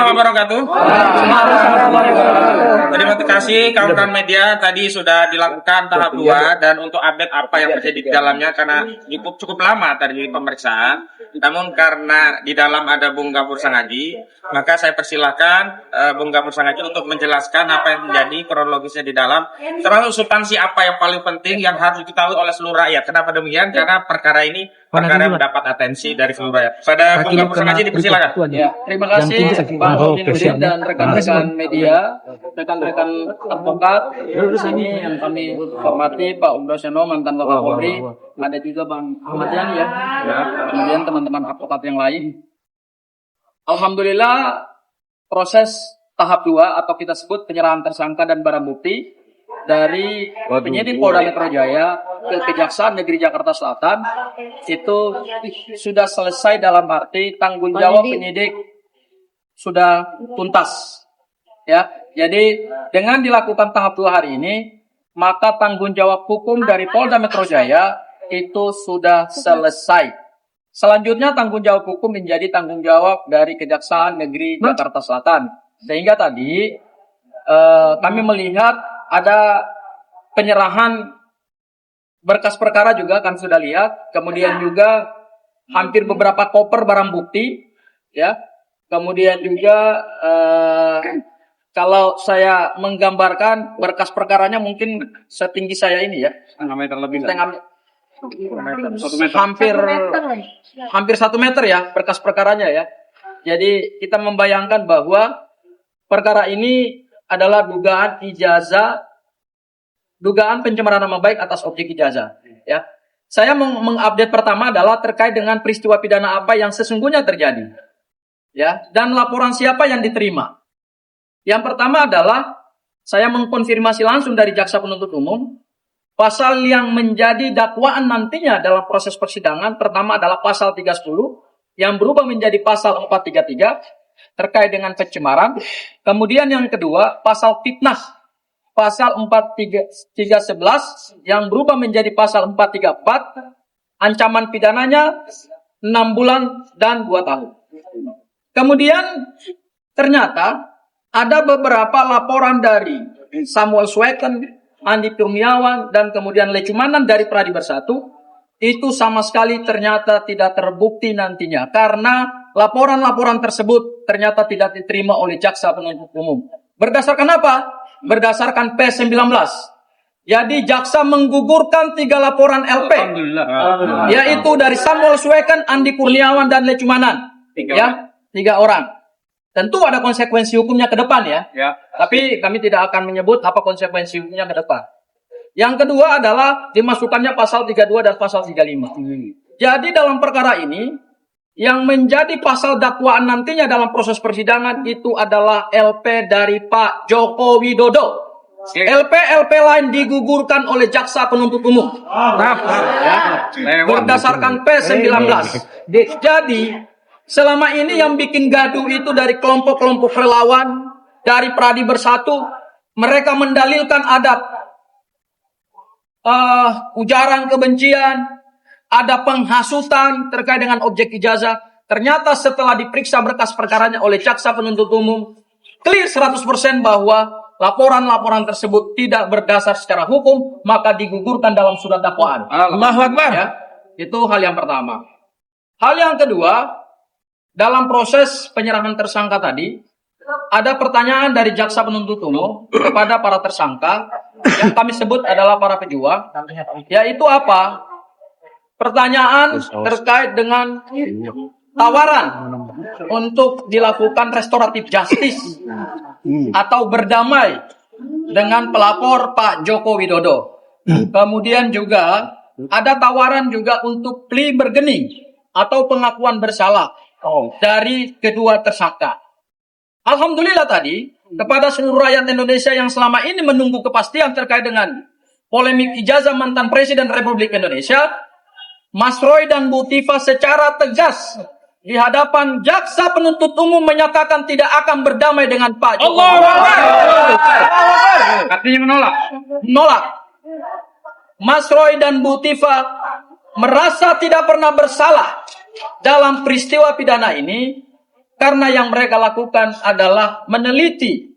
warahmatullahi wabarakatuh. Terima kasih kawan-kawan media. Tadi sudah dilakukan tahap 2 dan untuk update apa yang terjadi di dalamnya karena cukup lama tadi pemeriksaan. Namun karena di dalam ada Bung Gafur Sangaji, maka saya persilahkan Bung Gafur Sangaji untuk menjelaskan apa yang menjadi kronologisnya di dalam, termasuk substansi apa yang paling penting yang harus diketahui oleh seluruh rakyat. Kenapa demikian? Karena perkara ini perkara yang mendapat atensi dari seluruh rakyat. Pada Bung Gafur Sangaji dipersilakan. Ya, terima kasih Bang Nurdin dan rekan-rekan media, rekan-rekan advokat di sini yang kami hormati, Pak Umroseno mantan Kapolri, ada juga Bang Ahmad Yani ya, kemudian teman-teman advokat yang lain. Alhamdulillah proses tahap 2 atau kita sebut penyerahan tersangka dan barang bukti dari penyidik Polda Metro Jaya ke Kejaksaan Negeri Jakarta Selatan itu sudah selesai dalam arti tanggung jawab penyidik sudah tuntas. Ya, jadi dengan dilakukan tahap 2 hari ini, maka tanggung jawab hukum dari Polda Metro Jaya itu sudah selesai. Selanjutnya tanggung jawab hukum menjadi tanggung jawab dari Kejaksaan Negeri Jakarta Selatan. Sehingga tadi kami melihat ada penyerahan berkas perkara juga kan sudah lihat, kemudian juga hampir beberapa koper barang bukti, ya. Kemudian juga kalau saya menggambarkan berkas perkaranya mungkin setinggi saya ini ya, setengah meter lebih, hampir 1 meter ya berkas perkaranya ya. Jadi kita membayangkan bahwa perkara ini adalah dugaan pencemaran nama baik atas objek ijazah. Ya, saya mengupdate pertama adalah terkait dengan peristiwa pidana apa yang sesungguhnya terjadi. Ya, dan laporan siapa yang diterima. Yang pertama adalah saya mengkonfirmasi langsung dari jaksa penuntut umum pasal yang menjadi dakwaan nantinya dalam proses persidangan. Pertama adalah pasal 310 yang berubah menjadi pasal 433 terkait dengan pencemaran. Kemudian yang kedua pasal fitnah, pasal 43311 yang berubah menjadi pasal 434, ancaman pidananya 6 bulan dan 2 tahun. Kemudian ternyata ada beberapa laporan dari Samuel Sweken, Andi Kurniawan, dan kemudian Lecumanan dari Pradi Bersatu, itu sama sekali ternyata tidak terbukti nantinya. Karena laporan-laporan tersebut ternyata tidak diterima oleh jaksa penuntut umum. Berdasarkan apa? Berdasarkan P19. Jadi jaksa menggugurkan 3 laporan LP. Yaitu dari Samuel Sweken, Andi Kurniawan, dan Lecumanan. 3 orang. Tentu ada konsekuensi hukumnya ke depan ya. Tapi kami tidak akan menyebut apa konsekuensi hukumnya ke depan. Yang kedua adalah dimasukkannya pasal 32 dan pasal 35. Jadi dalam perkara ini, yang menjadi pasal dakwaan nantinya dalam proses persidangan itu adalah LP dari Pak Joko Widodo. LP lain digugurkan oleh jaksa penuntut umum. Berdasarkan P19. Jadi selama ini yang bikin gaduh itu dari kelompok-kelompok relawan, dari Pradi Bersatu, mereka mendalilkan ada ujaran kebencian, ada penghasutan terkait dengan objek ijazah. Ternyata setelah diperiksa berkas perkaranya oleh jaksa penuntut umum, clear 100% bahwa laporan-laporan tersebut tidak berdasar secara hukum, maka digugurkan dalam surat dakwaan. Allahu Akbar. Ya, itu hal yang pertama. Hal yang kedua, dalam proses penyerahan tersangka tadi, ada pertanyaan dari jaksa penuntut umum kepada para tersangka yang kami sebut adalah para pejuang, yaitu apa? Pertanyaan terkait dengan tawaran untuk dilakukan restoratif justice atau berdamai dengan pelapor Pak Joko Widodo. Kemudian juga ada tawaran juga untuk plea bergening atau pengakuan bersalah dari kedua tersangka. Alhamdulillah tadi kepada seluruh rakyat Indonesia yang selama ini menunggu kepastian terkait dengan polemik ijazah mantan Presiden Republik Indonesia, Mas Roy dan Bu Tifa secara tegas di hadapan jaksa penuntut umum menyatakan tidak akan berdamai dengan Pak Jokowi. Artinya menolak. Menolak. Mas Roy dan Bu Tifa merasa tidak pernah bersalah dalam peristiwa pidana ini Karena yang mereka lakukan adalah meneliti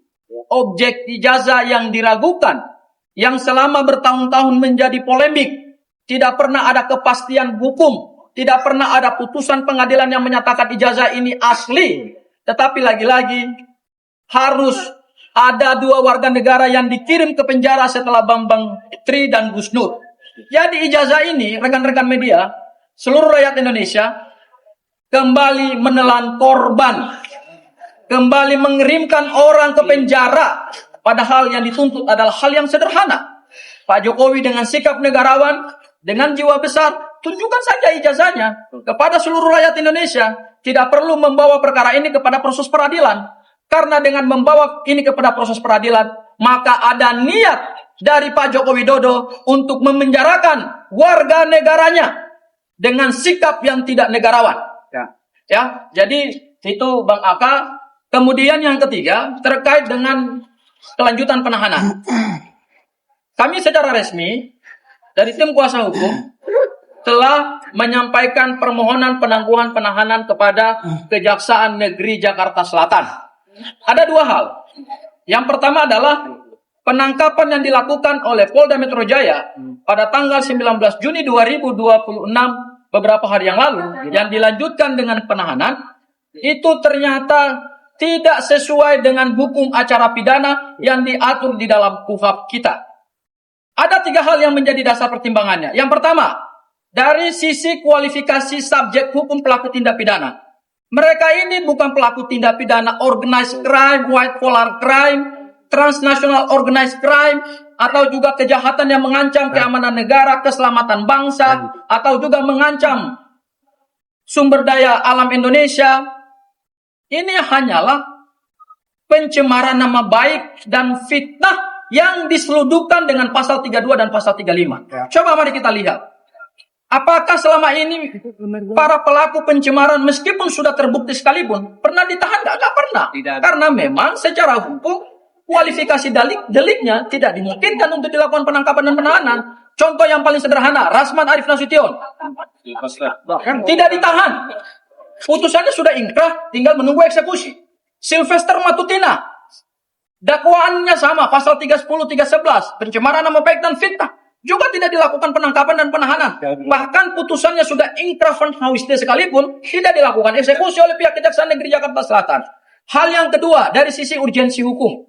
objek ijazah yang diragukan, yang selama bertahun-tahun menjadi polemik. Tidak pernah ada kepastian hukum, tidak pernah ada putusan pengadilan yang menyatakan ijazah ini asli. Tetapi lagi-lagi harus ada 2 warga negara yang dikirim ke penjara setelah Bambang Tri dan Gus Nur. Jadi ijazah ini, rekan-rekan media, seluruh rakyat Indonesia kembali menelan korban, kembali mengirimkan orang ke penjara, padahal yang dituntut adalah hal yang sederhana. Pak Jokowi dengan sikap negarawan, dengan jiwa besar, tunjukkan saja ijazahnya kepada seluruh rakyat Indonesia. Tidak perlu membawa perkara ini kepada proses peradilan. Karena dengan membawa ini kepada proses peradilan, maka ada niat dari Pak Joko Widodo untuk memenjarakan warga negaranya dengan sikap yang tidak negarawan. Ya, jadi itu Bang Aka. Kemudian yang ketiga terkait dengan kelanjutan penahanan. Kami secara resmi dari tim kuasa hukum telah menyampaikan permohonan penangguhan penahanan kepada Kejaksaan Negeri Jakarta Selatan. Ada 2 hal. Yang pertama adalah penangkapan yang dilakukan oleh Polda Metro Jaya pada tanggal 19 Juni 2026 beberapa hari yang lalu, yang dilanjutkan dengan penahanan, itu ternyata tidak sesuai dengan hukum acara pidana yang diatur di dalam KUHP kita. Ada 3 hal yang menjadi dasar pertimbangannya. Yang pertama, dari sisi kualifikasi subjek hukum pelaku tindak pidana. Mereka ini bukan pelaku tindak pidana organized crime, white collar crime, transnational organized crime, atau juga kejahatan yang mengancam keamanan negara, keselamatan bangsa, atau juga mengancam sumber daya alam Indonesia. Ini hanyalah pencemaran nama baik dan fitnah yang diseludupkan dengan pasal 32 dan pasal 35. Coba mari kita lihat. Apakah selama ini para pelaku pencemaran meskipun sudah terbukti sekalipun pernah ditahan? Nggak pernah. Karena memang secara hukum kualifikasi deliknya tidak dimungkinkan untuk dilakukan penangkapan dan penahanan. Contoh yang paling sederhana, Rasman Arif Nasution tidak ditahan. Putusannya sudah ingkrah, tinggal menunggu eksekusi. Sylvester Matutina, dakwaannya sama, pasal 310, 311, pencemaran nama baik dan fitnah. Juga tidak dilakukan penangkapan dan penahanan. Bahkan putusannya sudah ingkrah van hauste sekalipun, tidak dilakukan eksekusi oleh pihak Kejaksaan Negeri Jakarta Selatan. Hal yang kedua, dari sisi urgensi hukum.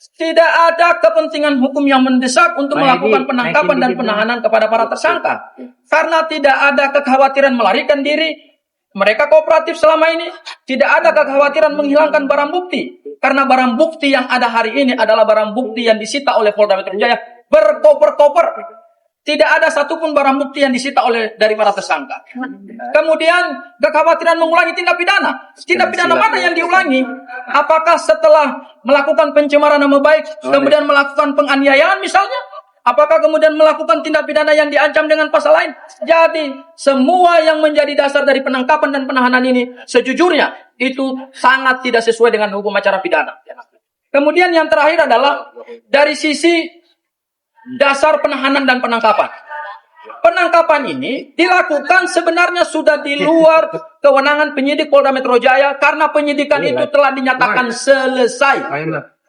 Tidak ada kepentingan hukum yang mendesak untuk melakukan penangkapan dan penahanan kepada para tersangka. Karena tidak ada kekhawatiran melarikan diri. Mereka kooperatif selama ini. Tidak ada kekhawatiran menghilangkan barang bukti. Karena barang bukti yang ada hari ini adalah barang bukti yang disita oleh Polda Metro Jaya. Berkoper-koper. Tidak ada satupun barang bukti yang disita oleh dari para tersangka. Kemudian kekhawatiran mengulangi tindak pidana. Tindak pidana mana yang diulangi? Apakah setelah melakukan pencemaran nama baik, kemudian melakukan penganiayaan misalnya? Apakah kemudian melakukan tindak pidana yang diancam dengan pasal lain? Jadi semua yang menjadi dasar dari penangkapan dan penahanan ini sejujurnya itu sangat tidak sesuai dengan hukum acara pidana. Kemudian yang terakhir adalah dari sisi dasar penahanan dan penangkapan. Penangkapan ini dilakukan sebenarnya sudah di luar kewenangan penyidik Polda Metro Jaya karena penyidikan itu telah dinyatakan selesai.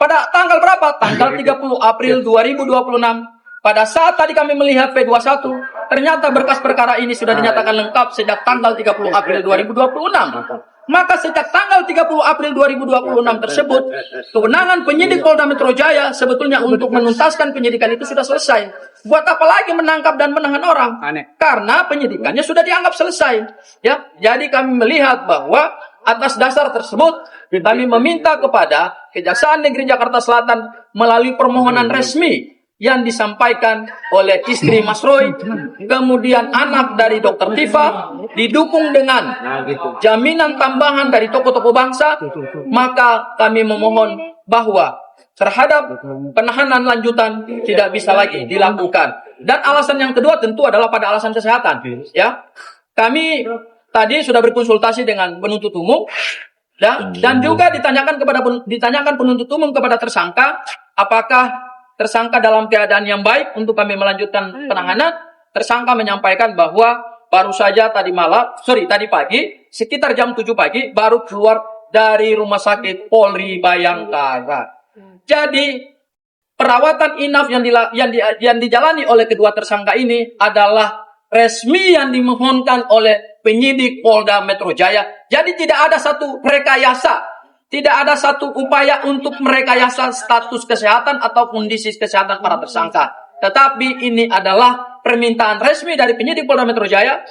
Pada tanggal berapa? Tanggal 30 April 2026. Pada saat tadi kami melihat P21, ternyata berkas perkara ini sudah dinyatakan lengkap sejak tanggal 30 April 2026. Maka sejak tanggal 30 April 2026 tersebut, kewenangan penyidik Polda Metro Jaya sebetulnya untuk menuntaskan penyidikan itu sudah selesai. Buat apa lagi menangkap dan menahan orang? Karena penyidikannya sudah dianggap selesai. Ya, jadi kami melihat bahwa atas dasar tersebut, kami meminta kepada Kejaksaan Negeri Jakarta Selatan melalui permohonan resmi yang disampaikan oleh istri Mas Roy, kemudian anak dari Dr. Tifa, didukung dengan jaminan tambahan dari tokoh-tokoh bangsa, maka kami memohon bahwa terhadap penahanan lanjutan tidak bisa lagi dilakukan. Dan alasan yang kedua tentu adalah pada alasan kesehatan. Ya, kami tadi sudah berkonsultasi dengan penuntut umum, dan juga ditanyakan penuntut umum kepada tersangka, apakah tersangka dalam keadaan yang baik untuk kami melanjutkan penahanan. Tersangka menyampaikan bahwa baru saja tadi pagi, sekitar jam 7 pagi, baru keluar dari Rumah Sakit Polri Bayangkara. Jadi perawatan inap yang dijalani oleh kedua tersangka ini adalah resmi yang dimohonkan oleh penyidik Polda Metro Jaya. Jadi tidak ada satu rekayasa, tidak ada satu upaya untuk merekayasa status kesehatan atau kondisi kesehatan para tersangka. Tetapi ini adalah permintaan resmi dari penyidik Polda Metro Jaya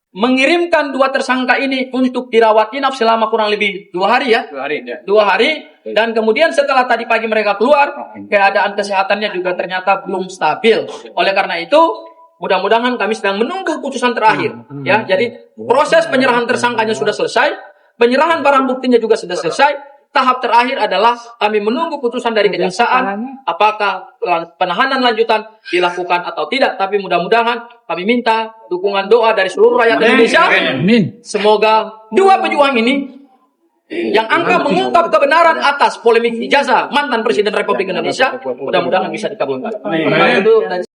mengirimkan dua tersangka ini untuk dirawat inap selama kurang lebih 2 hari ya. 2 hari ya. 2 hari. Dan kemudian setelah tadi pagi mereka keluar, keadaan kesehatannya juga ternyata belum stabil. Oleh karena itu, mudah-mudahan kami sedang menunggu putusan terakhir. Ya, jadi proses penyerahan tersangkanya sudah selesai, penyerahan barang buktinya juga sudah selesai. Tahap terakhir adalah kami menunggu putusan dari kejaksaan, apakah penahanan lanjutan dilakukan atau tidak. Tapi mudah-mudahan kami minta dukungan doa dari seluruh rakyat Indonesia. Semoga dua pejuang ini yang angka mengungkap kebenaran atas polemik ijazah mantan Presiden Republik Indonesia, mudah-mudahan bisa dikabulkan. Itu